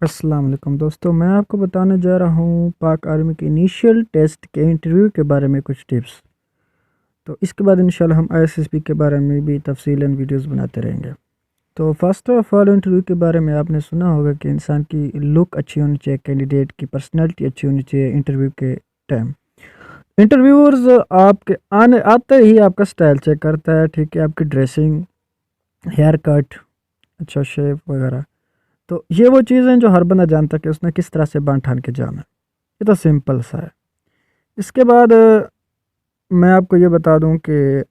अस्सलाम वालेकुम दोस्तों, मैं आपको बताने जा रहा हूँ पाक आर्मी के इनिशियल टेस्ट के इंटरव्यू के बारे में कुछ टिप्स। तो इसके बाद इंशाल्लाह हम आईएसएसबी के बारे में भी तफसीलन वीडियोस बनाते रहेंगे। तो फर्स्ट ऑफ ऑल इंटरव्यू के बारे में आपने सुना होगा कि इंसान की लुक अच्छी होनी चाहिए, कैंडिडेट की पर्सनैलिटी अच्छी होनी चाहिए इंटरव्यू के टाइम। इंटरव्यूअर्स आपके आने आते ही आपका स्टाइल चेक करता है, ठीक है, आपकी ड्रेसिंग, हेयर कट, अच्छा शेप वगैरह। तो ये वो चीज़ें हैं जो हर बंदा जानता है कि उसने किस तरह से बांध ठान के जाना है। ये तो सिंपल सा है। इसके बाद मैं आपको ये बता दूं कि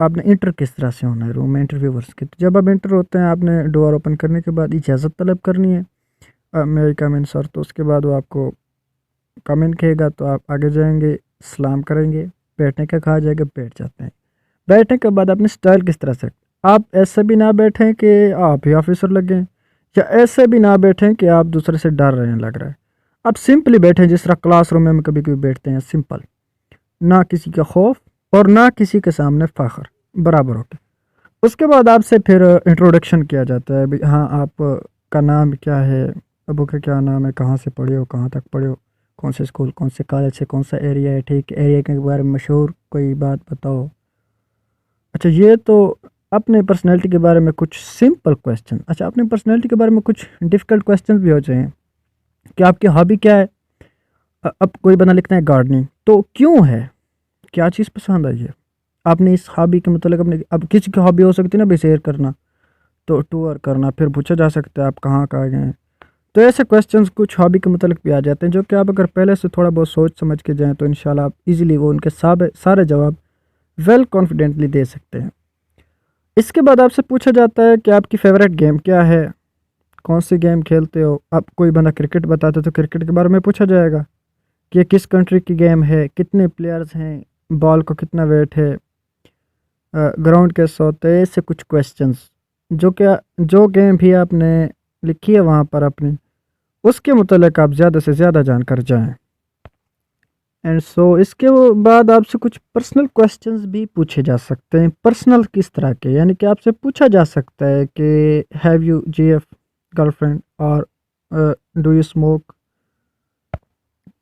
आपने इंटर किस तरह से होना है रूम में इंटरव्यूवर्स के। तो जब आप इंटर होते हैं, आपने डोर ओपन करने के बाद इजाज़त तलब करनी है, मे आई कम इन सर। तो उसके बाद वो आपको कम इन कहेगा, तो आप आगे जाएंगे, सलाम करेंगे, बैठने का कहा जाएगा, बैठ जाते हैं। बैठने के बाद अपने स्टाइल किस तरह से, आप ऐसे भी ना बैठें कि आप ही ऑफिसर लगें, या ऐसे भी ना बैठें कि आप दूसरे से डर रहे हैं लग रहा है। आप सिंपली बैठें जिस तरह क्लासरूम में हम कभी कभी बैठते हैं, सिंपल, ना किसी का खौफ और ना किसी के सामने फ़ख्र, बराबर होके। उसके बाद आपसे फिर इंट्रोडक्शन किया जाता है, भाई हाँ आप का नाम क्या है, अबू का क्या नाम है, कहाँ से पढ़े हो, कहाँ तक पढ़े हो, कौन से स्कूल, कौन से कॉलेज से, कौन सा एरिया है, ठीक, एरिया के बारे में मशहूर कोई बात बताओ। अच्छा, ये तो अपने पर्सनैलिटी के बारे में कुछ सिंपल क्वेश्चन। अच्छा, अपनी पर्सनैलिटी के बारे में कुछ डिफ़िकल्ट क्वेश्चन भी हो जाएँ कि आपकी हॉबी क्या है। अब कोई बंदा लिखता है गार्डनिंग, तो क्यों है, क्या चीज़ पसंद आई है आपने इस हॉबी के मतलब। अपने अब किसी की हॉबी हो सकती है ना भी शेयर करना, तो टूर करना, फिर पूछा जा सकता है आप कहाँ कहाँ गए हैं। तो ऐसे क्वेश्चंस कुछ हॉबी के मतलब भी आ जाते हैं, जो कि आप अगर पहले से थोड़ा बहुत सोच समझ के जाएँ तो इंशाल्लाह आप इजीली वो उनके सारे जवाब वेल कॉन्फिडेंटली दे सकते हैं। इसके बाद आपसे पूछा जाता है कि आपकी फ़ेवरेट गेम क्या है, कौन सी गेम खेलते हो। आप कोई बंदा क्रिकेट बताते तो क्रिकेट के बारे में पूछा जाएगा कि ये किस कंट्री की गेम है, कितने प्लेयर्स हैं, बॉल को कितना वेट है, ग्राउंड कैसे होता है। ऐसे कुछ क्वेश्चंस जो क्या, जो गेम भी आपने लिखी है वहाँ पर अपनी, उसके मुतल्लिक आप ज़्यादा से ज़्यादा जानकर जाएं। एंड सो इसके बाद आपसे कुछ पर्सनल क्वेश्चंस भी पूछे जा सकते हैं। पर्सनल किस तरह के, यानी कि आपसे पूछा जा सकता है कि हैव यू जीएफ गर्लफ्रेंड और डू यू स्मोक।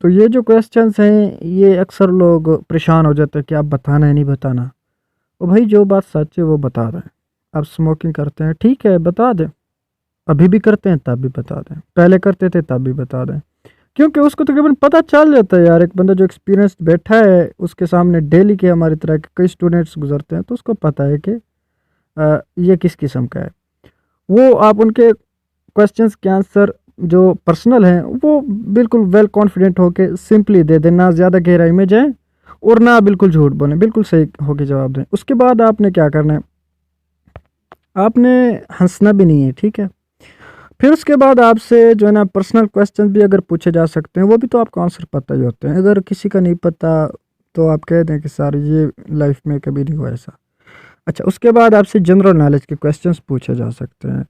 तो ये जो क्वेश्चंस हैं, ये अक्सर लोग परेशान हो जाते हैं कि आप बताना है नहीं बताना। ओ भाई, जो बात सच है वो बता दें। आप स्मोकिंग करते हैं, ठीक है, बता दें। अभी भी करते हैं तब भी बता दें, पहले करते थे तब भी बता दें। क्योंकि उसको तकरीबन पता चल जाता है यार, एक बंदा जो एक्सपीरियंस्ड बैठा है उसके सामने डेली के हमारी तरह के कई स्टूडेंट्स गुजरते हैं, तो उसको पता है कि ये किस किस्म का है। वो आप उनके क्वेश्चंस के आंसर जो पर्सनल हैं वो बिल्कुल वेल कॉन्फिडेंट होके सिंपली दे दें, ना ज़्यादा गहराई में जाएं और ना बिल्कुल झूठ बोलें, बिल्कुल सही होके जवाब दें। उसके बाद आपने क्या करना है, आपने हंसना भी नहीं है, ठीक है। फिर उसके बाद आपसे जो है ना पर्सनल क्वेश्चन भी अगर पूछे जा सकते हैं, वो भी तो आपको आंसर पता ही होते हैं। अगर किसी का नहीं पता तो आप कह दें कि सर ये लाइफ में कभी नहीं हुआ ऐसा। अच्छा, उसके बाद आपसे जनरल नॉलेज के क्वेश्चंस पूछे जा सकते हैं,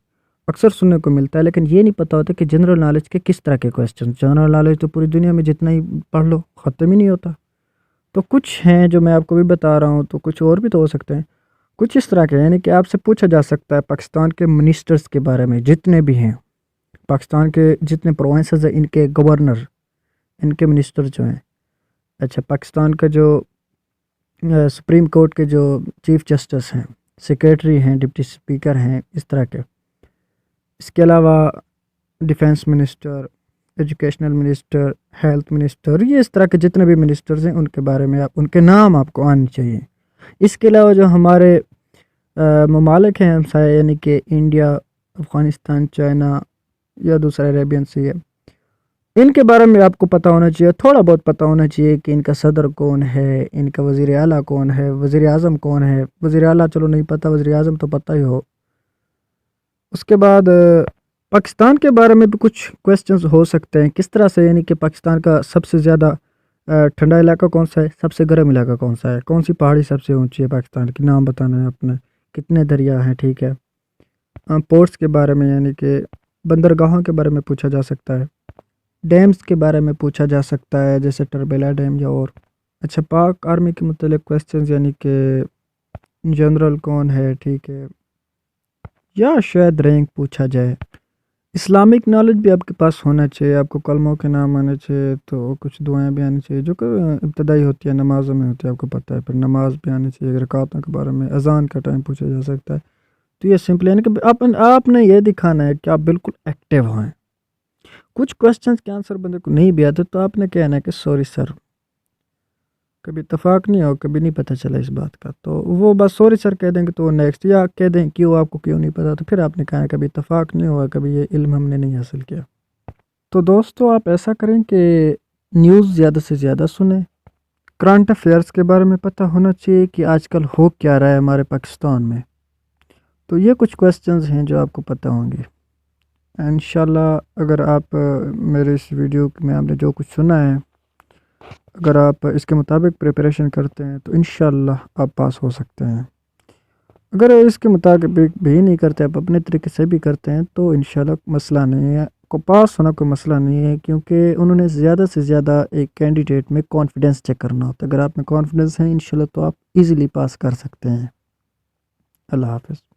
अक्सर सुनने को मिलता है, लेकिन ये नहीं पता होता कि जनरल नॉलेज के किस तरह के क्वेश्चन। जनरल नॉलेज तो पूरी दुनिया में जितना ही पढ़ लो ख़त्म ही नहीं होता। तो कुछ हैं जो मैं आपको भी बता रहा हूँ, तो कुछ और भी तो हो सकते हैं। कुछ इस तरह के, यानी कि आपसे पूछा जा सकता है पाकिस्तान के मिनिस्टर्स के बारे में, जितने भी हैं पाकिस्तान के, जितने प्रोविंसेस हैं, इनके गवर्नर, इनके मिनिस्टर जो हैं। अच्छा, पाकिस्तान का जो सुप्रीम कोर्ट के जो चीफ जस्टिस हैं, सेक्रेटरी हैं, डिप्टी स्पीकर हैं, इस तरह के। इसके अलावा defence minister, educational minister, health minister, ये इस तरह के जितने भी मिनिस्टर्स हैं उनके बारे में आप, उनके नाम आपको आने चाहिए। इसके अलावा जो हमारे ममालिक हैं हमसाया, यानी कि इंडिया, अफ़गानिस्तान, चाइना या दूसरा अरेबियन सी है, इनके बारे में आपको पता होना चाहिए, थोड़ा बहुत पता होना चाहिए कि इनका सदर कौन है, इनका वज़ीर आला कौन है, वज़ीर आज़म कौन है। वज़ीर आला चलो नहीं पता, वज़ीर आज़म तो पता ही हो। उसके बाद पाकिस्तान के बारे में भी कुछ क्वेश्चंस हो सकते हैं, किस तरह से, यानी कि पाकिस्तान का सबसे ज़्यादा ठंडा इलाका कौन सा है, सबसे गर्म इलाका कौन सा है, कौन सी पहाड़ी सबसे ऊंची है पाकिस्तान की, नाम बताना है अपने, कितने दरिया हैं, ठीक है। पोर्ट्स के बारे में, यानी कि बंदरगाहों के बारे में पूछा जा सकता है। डैम्स के बारे में पूछा जा सकता है, जैसे टरबेला डैम या और। अच्छा, पाक आर्मी के मतलब क्वेश्चंस, यानी कि जनरल कौन है, ठीक है, या शायद रैंक पूछा जाए, इस्लामिक नॉलेज भी आपके पास होना चाहिए, आपको कलमों के नाम आने चाहिए, तो कुछ दुआएं भी आनी चाहिए जो कि इब्तदाई होती है, नमाज़ों में होती है, आपको पता है। फिर नमाज भी आनी चाहिए, रकातों के बारे में, अजान का टाइम पूछा जा सकता है। तो ये सिंपल यानी कि आपने ये दिखाना है कि आप बिल्कुल एक्टिव हैं। कुछ क्वेश्चंस के आंसर बंदे को नहीं भी आते तो आपने कहना है कि सॉरी सर, कभी इत्तेफाक नहीं हो, कभी नहीं पता चला इस बात का, तो वो बस सॉरी सर कह देंगे तो नेक्स्ट, या कह दें क्यों, आपको क्यों नहीं पता, तो फिर आपने कहा कभी इत्तेफाक नहीं हुआ, कभी ये इल्म हमने नहीं हासिल किया। तो दोस्तों आप ऐसा करें कि न्यूज़ ज़्यादा से ज़्यादा सुने, करंट अफेयर्स के बारे में पता होना चाहिए कि आजकल हो क्या रहा है हमारे पाकिस्तान में। तो ये कुछ क्वेश्चंस हैं जो आपको पता होंगे। इंशाल्लाह अगर आप मेरे इस वीडियो में आपने जो कुछ सुना है, अगर आप इसके मुताबिक प्रिपरेशन करते हैं तो इंशाल्लाह आप पास हो सकते हैं। अगर इसके मुताबिक भी नहीं करते, आप अपने तरीके से भी करते हैं, तो इंशाल्लाह मसला नहीं है, को पास होना कोई मसला नहीं है, क्योंकि उन्होंने ज़्यादा से ज़्यादा एक कैंडिडेट में कॉन्फिडेंस चेक करना होता है। अगर आप में कॉन्फिडेंस है इंशाल्लाह तो आप इजीली पास कर सकते हैं। अल्लाह हाफ़िज़।